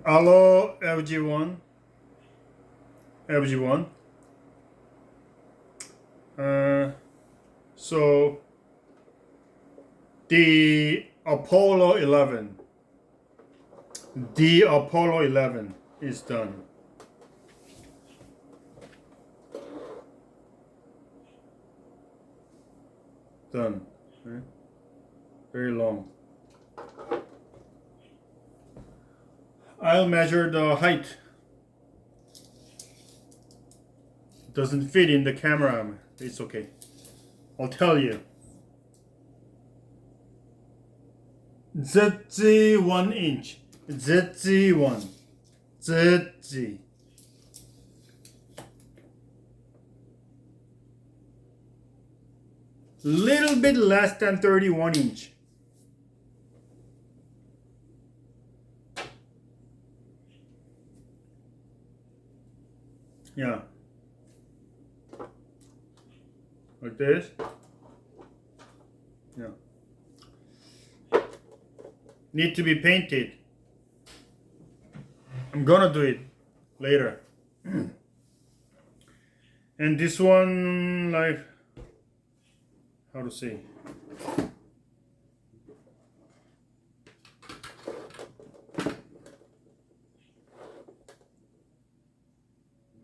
Hello, everyone. Everyone. Uh, so the Apollo 11, the Apollo 11 is done. Done. Right? Very long. I'll measure the height. Doesn't fit in the camera. It's okay. I'll tell you. ZZ 1 inch. ZZ 1. ZZ. Little bit less than 31 inch. Yeah. Like this. Yeah. Need to be painted. I'm gonna do it later. And this one, like, how to say?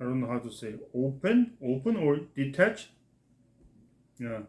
I don't know how to say. Open or detach? Yeah.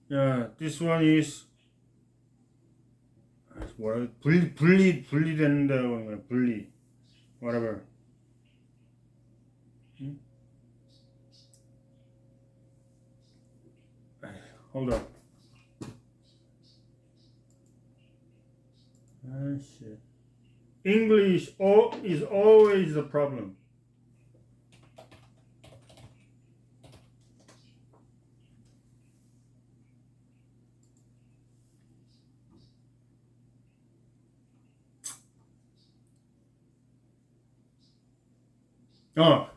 Yeah, this one is what? Bleed and bleed, whatever. Hold on. Ah, shit. English is always a problem. Oh,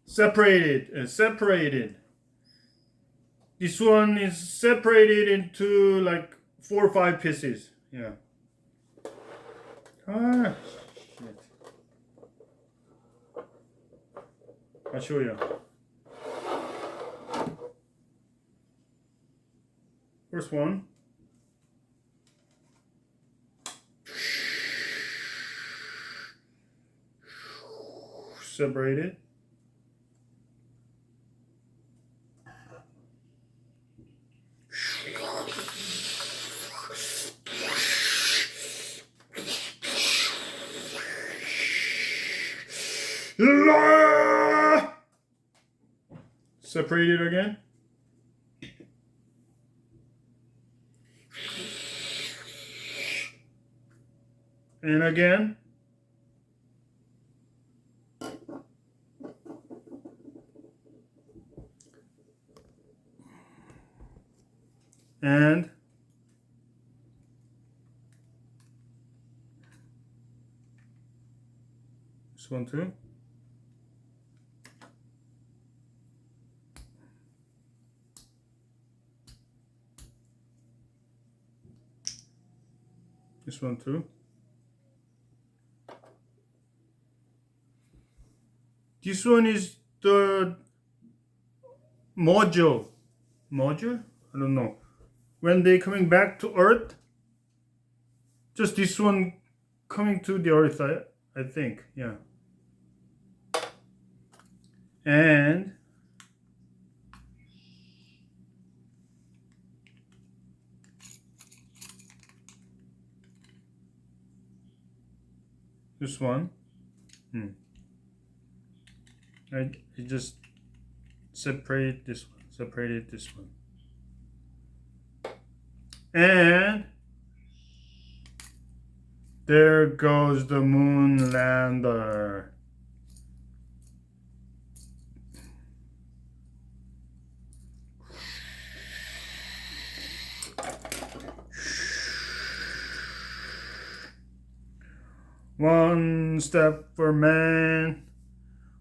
separated. This one is separated into like 4 or 5 pieces. Yeah. Ah, shit. I'll show you. First one. Separated. Separated again. And again. And this one too. This one too. This one is the module. Module? I don't know. When they coming back to Earth, just this one coming to the Earth, I think, yeah. And this one. I just separated this one. And there goes the moon lander. One step for man,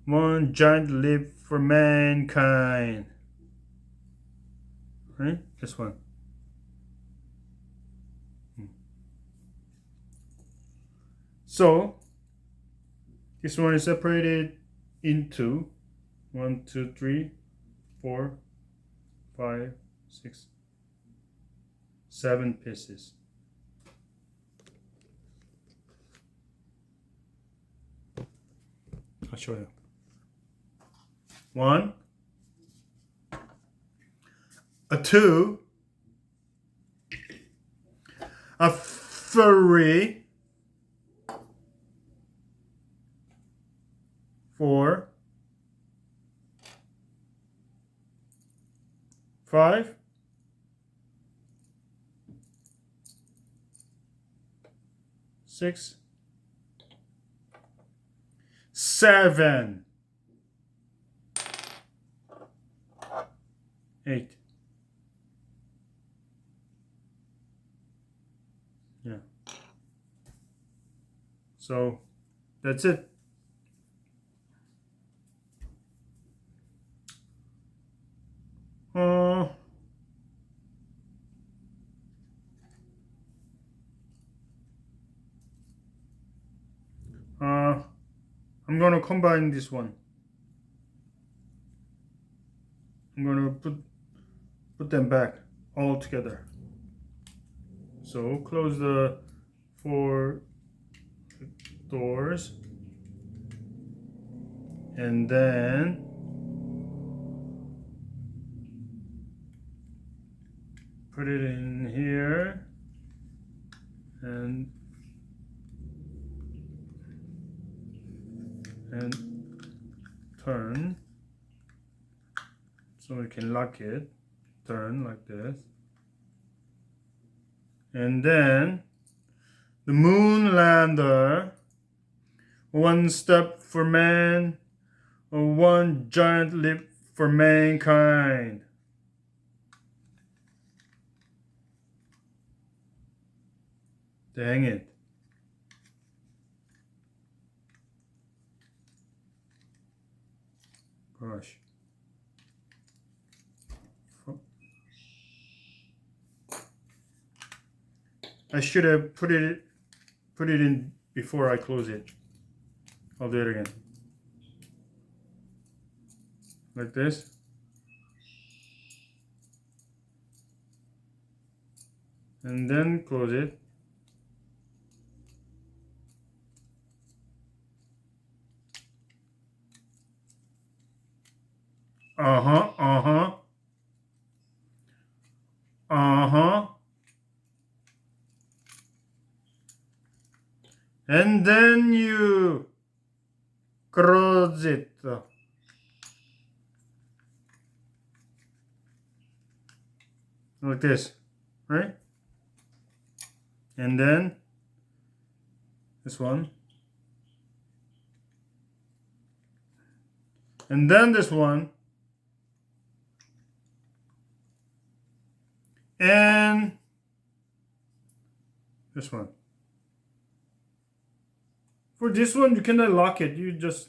one giant leap for mankind. Right? This one. So this one is separated into 1, 2, 3, 4, 5, 6, 7 pieces. I'll show you. 1, a 2, a 3, 4, 5, 6, 7, 8. Yeah. So that's it. I'm gonna combine this one. I'm gonna put them back all together. So close the 4 doors and then put it in here and turn so we can lock it. Turn like this. And then the moon lander, one step for man, or one giant leap for mankind. Dang it. Gosh. I should have put it in before I close it. I'll do it again. Like this. And then close it. Uh-huh, uh-huh. Uh-huh. And then you close it. Like this, right? And then this one. And then this one. And this one. For this one, you cannot lock it. You just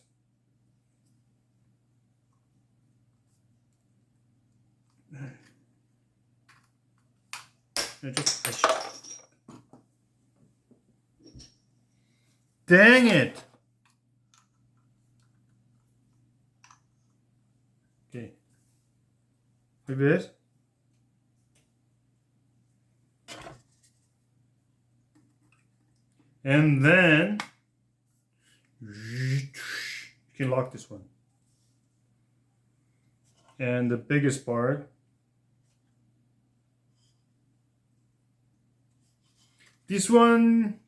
push. Dang it. Okay. Like this. And then you can lock this one. And the biggest part, this one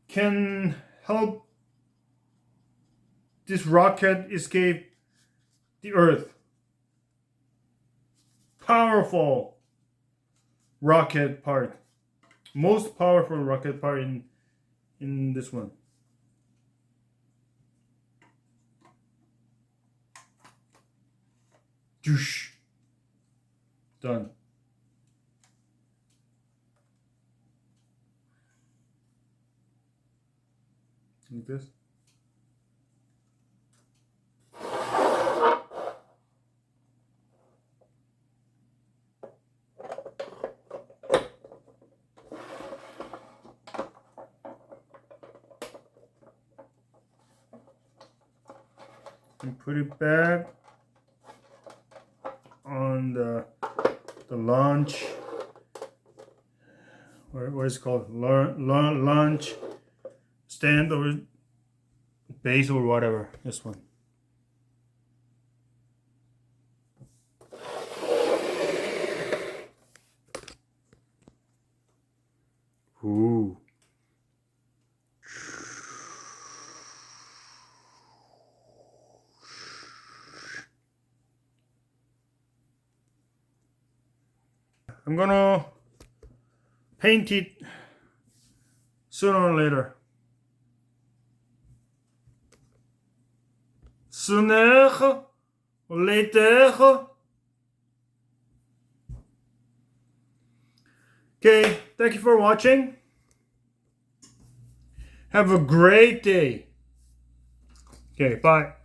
can help this rocket escape the Earth. Powerful rocket part. Most powerful rocket part in this one. Doosh. Done. Like this. and put it back on the launch. What is it called? Launch stand or base or whatever. This one. Ooh. I'm gonna paint it sooner or later. Sooner or later. Okay, thank you for watching. Have a great day. Okay, bye.